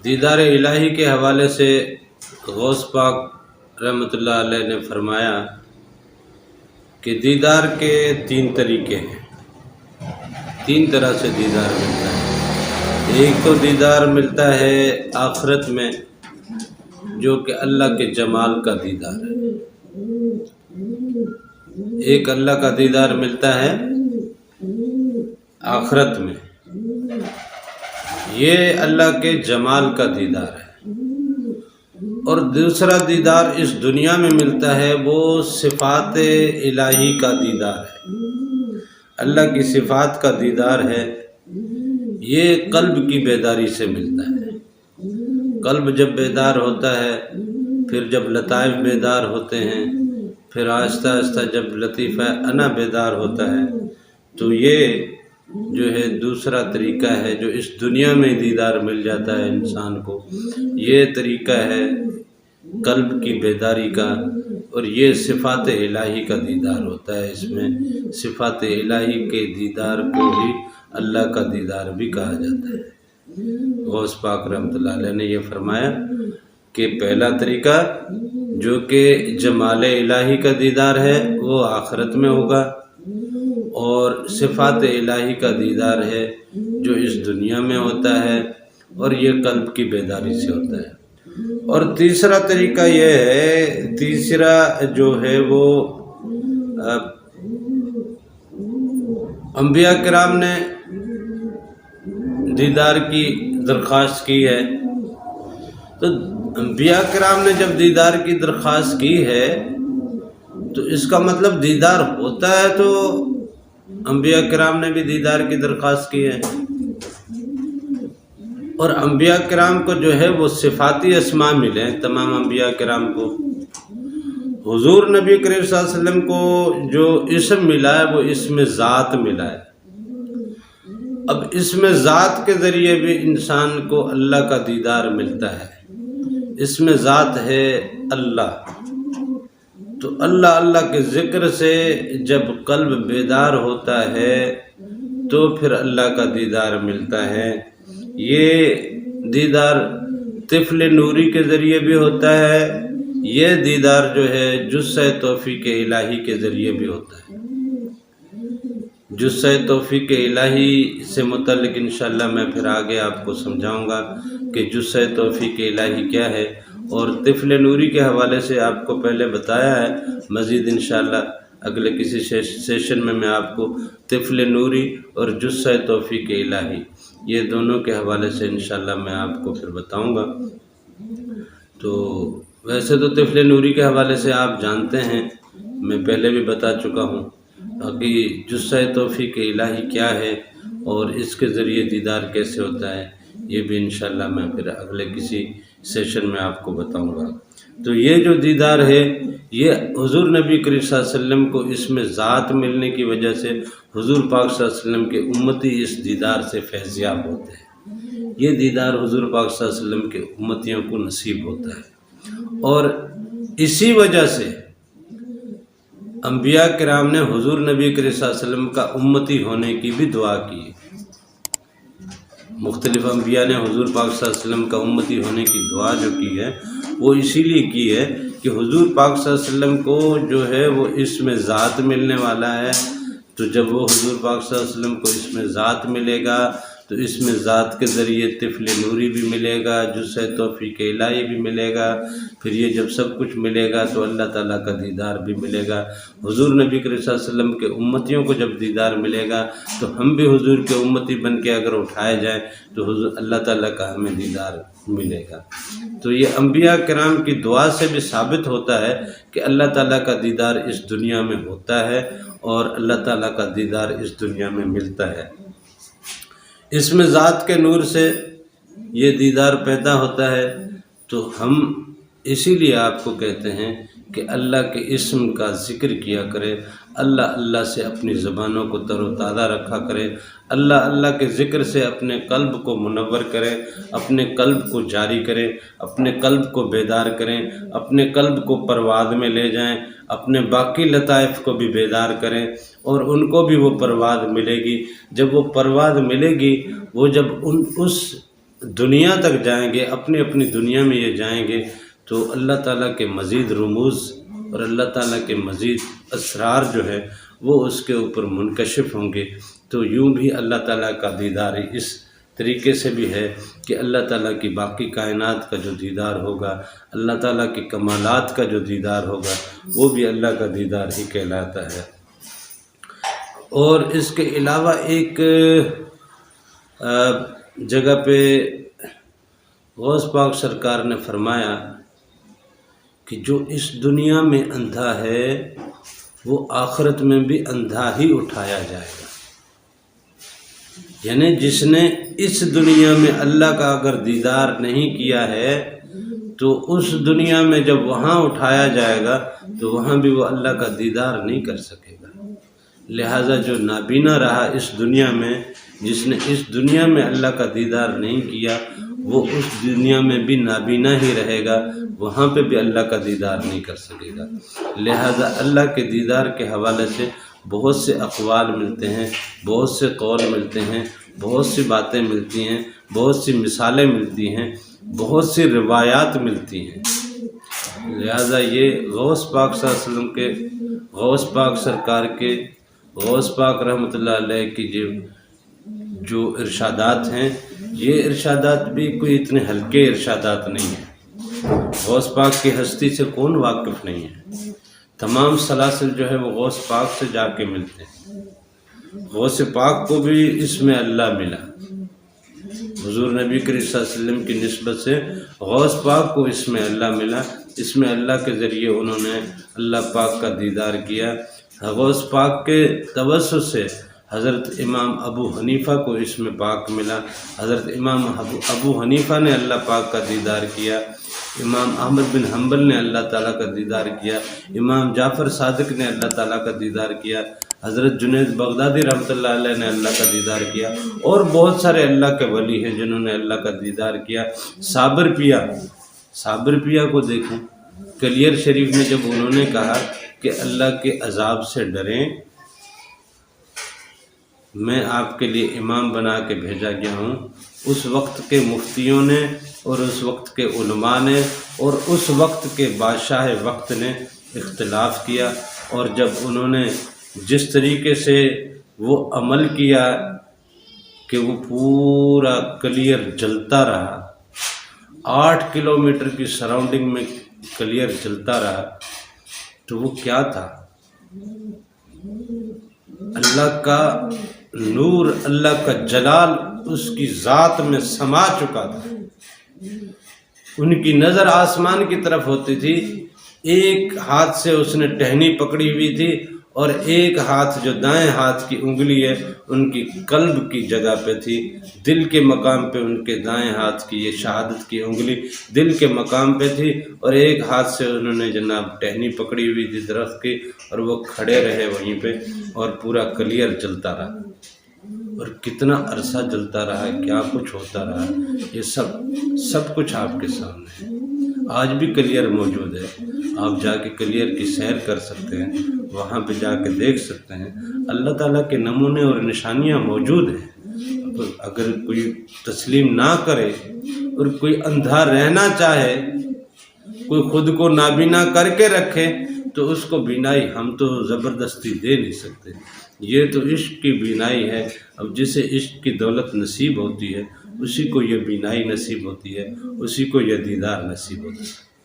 دیدار الہی کے حوالے سے غوث پاک رحمۃ اللہ علیہ نے فرمایا کہ دیدار کے 3 طریقے ہیں، 3 طرح سے دیدار ملتا ہے۔ ایک تو دیدار ملتا ہے آخرت میں، جو کہ اللہ کے جمال کا دیدار ہے۔ ایک اللہ کا دیدار ملتا ہے آخرت میں، یہ اللہ کے جمال کا دیدار ہے۔ اور دوسرا دیدار اس دنیا میں ملتا ہے، وہ صفات الہی کا دیدار ہے، اللہ کی صفات کا دیدار ہے۔ یہ قلب کی بیداری سے ملتا ہے۔ قلب جب بیدار ہوتا ہے، پھر جب لطائف بیدار ہوتے ہیں، پھر آہستہ آہستہ جب لطیفہ انا بیدار ہوتا ہے، تو یہ جو ہے دوسرا طریقہ ہے جو اس دنیا میں دیدار مل جاتا ہے انسان کو۔ یہ طریقہ ہے قلب کی بیداری کا، اور یہ صفات الہی کا دیدار ہوتا ہے۔ اس میں صفات الہی کے دیدار کو ہی اللہ کا دیدار بھی کہا جاتا ہے۔ غوث پاک رحمۃ اللہ علیہ نے یہ فرمایا کہ پہلا طریقہ جو کہ جمال الہی کا دیدار ہے وہ آخرت میں ہوگا، اور صفات الہی کا دیدار ہے جو اس دنیا میں ہوتا ہے، اور یہ قلب کی بیداری سے ہوتا ہے۔ اور تیسرا طریقہ یہ ہے، تیسرا جو ہے وہ انبیاء کرام نے دیدار کی درخواست کی ہے۔ تو انبیاء کرام نے جب دیدار کی درخواست کی ہے تو اس کا مطلب دیدار ہوتا ہے، تو انبیاء کرام نے بھی دیدار کی درخواست کی ہے۔ اور انبیاء کرام کو جو ہے وہ صفاتی اسماء ملے ہیں، تمام انبیاء کرام کو۔ حضور نبی کریم صلی اللہ علیہ وسلم کو جو اسم ملا ہے وہ اسم ذات ملا ہے۔ اب اسم ذات کے ذریعے بھی انسان کو اللہ کا دیدار ملتا ہے۔ اسم ذات ہے اللہ، تو اللہ اللہ کے ذکر سے جب قلب بیدار ہوتا ہے تو پھر اللہ کا دیدار ملتا ہے۔ یہ دیدار طفل نوری کے ذریعے بھی ہوتا ہے، یہ دیدار جو ہے جزء توفیق الہی کے ذریعے بھی ہوتا ہے۔ جزء توفیق الہی سے متعلق انشاءاللہ میں پھر آگے آپ کو سمجھاؤں گا کہ جزء توفیق الہی کیا ہے، اور طفل نوری کے حوالے سے آپ کو پہلے بتایا ہے۔ مزید انشاءاللہ اگلے کسی سیشن میں آپ کو طفل نوری اور جزء توفیق الہی یہ دونوں کے حوالے سے انشاءاللہ میں آپ کو پھر بتاؤں گا۔ تو ویسے تو طفل نوری کے حوالے سے آپ جانتے ہیں، میں پہلے بھی بتا چکا ہوں۔ باقی جزء توفیق الہی کیا ہے اور اس کے ذریعے دیدار کیسے ہوتا ہے، یہ بھی انشاءاللہ میں پھر اگلے کسی سیشن میں آپ کو بتاؤں گا۔ تو یہ جو دیدار ہے یہ حضور نبی کریم صلی اللہ علیہ وسلم کو اس میں ذات ملنے کی وجہ سے حضور پاک صلی اللہ علیہ وسلم کے امتی اس دیدار سے فیضیاب ہوتے ہیں۔ یہ دیدار حضور پاک صلی اللہ علیہ وسلم کے امتیوں کو نصیب ہوتا ہے، اور اسی وجہ سے انبیاء کرام نے حضور نبی کریم صلی اللہ علیہ وسلم کا امتی ہونے کی بھی دعا کی۔ مختلف انبیاء نے حضور پاک صلی اللہ علیہ وسلم کا امتی ہونے کی دعا جو کی ہے وہ اسی لیے کی ہے کہ حضور پاک صلی اللہ علیہ وسلم کو جو ہے وہ اسم ذات ملنے والا ہے۔ تو جب وہ حضور پاک صلی اللہ علیہ وسلم کو اسم ذات ملے گا تو اسم ذات کے ذریعے طفل نوری بھی ملے گا، جزء توفیق الہی بھی ملے گا، پھر یہ جب سب کچھ ملے گا تو اللہ تعالیٰ کا دیدار بھی ملے گا۔ حضور نبی کریم صلی اللہ علیہ وسلم کے امتیوں کو جب دیدار ملے گا تو ہم بھی حضور کے امتی بن کے اگر اٹھائے جائیں تو حضور اللہ تعالیٰ کا ہمیں دیدار ملے گا۔ تو یہ انبیاء کرام کی دعا سے بھی ثابت ہوتا ہے کہ اللہ تعالیٰ کا دیدار اس دنیا میں ہوتا ہے، اور اللہ تعالیٰ کا دیدار اس دنیا میں ملتا ہے۔ اسم ذات کے نور سے یہ دیدار پیدا ہوتا ہے۔ تو ہم اسی لیے آپ کو کہتے ہیں کہ اللہ کے اسم کا ذکر کیا کرے، اللہ اللہ سے اپنی زبانوں کو تر و تازہ رکھا کرے، اللہ اللہ کے ذکر سے اپنے قلب کو منور کرے، اپنے قلب کو جاری کریں، اپنے قلب کو بیدار کریں، اپنے قلب کو پرواز میں لے جائیں، اپنے باقی لطائف کو بھی بیدار کریں، اور ان کو بھی وہ پرواز ملے گی۔ جب وہ پرواز ملے گی، وہ جب اس دنیا تک جائیں گے، اپنی اپنی دنیا میں یہ جائیں گے، تو اللہ تعالیٰ کے مزید رموز اور اللہ تعالیٰ کے مزید اسرار جو ہے وہ اس کے اوپر منکشف ہوں گے۔ تو یوں بھی اللہ تعالیٰ کا دیدار اس طریقے سے بھی ہے کہ اللہ تعالیٰ کی باقی کائنات کا جو دیدار ہوگا، اللہ تعالیٰ کے کمالات کا جو دیدار ہوگا، وہ بھی اللہ کا دیدار ہی کہلاتا ہے۔ اور اس کے علاوہ ایک جگہ پہ غوث پاک سرکار نے فرمایا کہ جو اس دنیا میں اندھا ہے وہ آخرت میں بھی اندھا ہی اٹھایا جائے گا۔ یعنی جس نے اس دنیا میں اللہ کا اگر دیدار نہیں کیا ہے تو اس دنیا میں جب وہاں اٹھایا جائے گا تو وہاں بھی وہ اللہ کا دیدار نہیں کر سکے گا۔ لہٰذا جو نابینا رہا اس دنیا میں، جس نے اس دنیا میں اللہ کا دیدار نہیں کیا، وہ اس دنیا میں بھی نابینا ہی رہے گا، وہاں پہ بھی اللہ کا دیدار نہیں کر سکے گا۔ لہٰذا اللہ کے دیدار کے حوالے سے بہت سے اقوال ملتے ہیں، بہت سے قول ملتے ہیں، بہت سی باتیں ملتی ہیں، بہت سی مثالیں ملتی ہیں، بہت سی روایات ملتی ہیں۔ لہٰذا یہ غوث پاک صلی اللہ علیہ وسلم کے، غوث پاک سرکار کے، غوث پاک رحمۃ اللہ علیہ کی جو ارشادات ہیں، یہ ارشادات بھی کوئی اتنے ہلکے ارشادات نہیں ہیں۔ غوث پاک کی ہستی سے کون واقف نہیں ہے؟ تمام سلاسل جو ہے وہ غوث پاک سے جا کے ملتے ہیں۔ غوث پاک کو بھی اس میں اللہ ملا، حضور نبی کریم صلی اللہ علیہ وسلم کی نسبت سے غوث پاک کو اس میں اللہ ملا، اس میں اللہ کے ذریعے انہوں نے اللہ پاک کا دیدار کیا۔ غوث پاک کے توسط سے حضرت امام ابو حنیفہ کو اس میں پاک ملا، حضرت امام ابو حنیفہ نے اللہ پاک کا دیدار کیا، امام احمد بن حنبل نے اللہ تعالیٰ کا دیدار کیا، امام جعفر صادق نے اللہ تعالیٰ کا دیدار کیا، حضرت جنید بغدادی رحمۃ اللہ علیہ نے اللہ کا دیدار کیا، اور بہت سارے اللہ کے ولی ہیں جنہوں نے اللہ کا دیدار کیا۔ صابر پیا کو دیکھیں، کلیر شریف میں جب انہوں نے کہا کہ اللہ کے عذاب سے ڈریں، میں آپ کے لیے امام بنا کے بھیجا گیا ہوں، اس وقت کے مفتیوں نے اور اس وقت کے علماء نے اور اس وقت کے بادشاہ وقت نے اختلاف کیا، اور جب انہوں نے جس طریقے سے وہ عمل کیا کہ وہ پورا کلیر جلتا رہا، 8 کلومیٹر کی سراؤنڈنگ میں کلیر جلتا رہا، تو وہ کیا تھا؟ اللہ کا نور، اللہ کا جلال اس کی ذات میں سما چکا تھا۔ ان کی نظر آسمان کی طرف ہوتی تھی، ایک ہاتھ سے اس نے ٹہنی پکڑی ہوئی تھی، اور ایک ہاتھ جو دائیں ہاتھ کی انگلی ہے ان کی قلب کی جگہ پہ تھی، دل کے مقام پہ ان کے دائیں ہاتھ کی یہ شہادت کی انگلی دل کے مقام پہ تھی، اور ایک ہاتھ سے انہوں نے جناب ٹہنی پکڑی ہوئی تھی درخت کی، اور وہ کھڑے رہے وہیں پہ، اور پورا کلیر جلتا رہا، اور کتنا عرصہ جلتا رہا، کیا کچھ ہوتا رہا، یہ سب کچھ آپ کے سامنے ہے۔ آج بھی کلیر موجود ہے، آپ جا کے کلیر کی سیر کر سکتے ہیں، وہاں پہ جا کے دیکھ سکتے ہیں، اللہ تعالیٰ کے نمونے اور نشانیاں موجود ہیں۔ اگر کوئی تسلیم نہ کرے اور کوئی اندھا رہنا چاہے، کوئی خود کو نابینا کر کے رکھے، تو اس کو بینائی ہم تو زبردستی دے نہیں سکتے، یہ تو عشق کی بینائی ہے۔ اب جسے عشق کی دولت نصیب ہوتی ہے اسی کو یہ بینائی نصیب ہوتی ہے، اسی کو یہ دیدار نصیب ہوتا ہے۔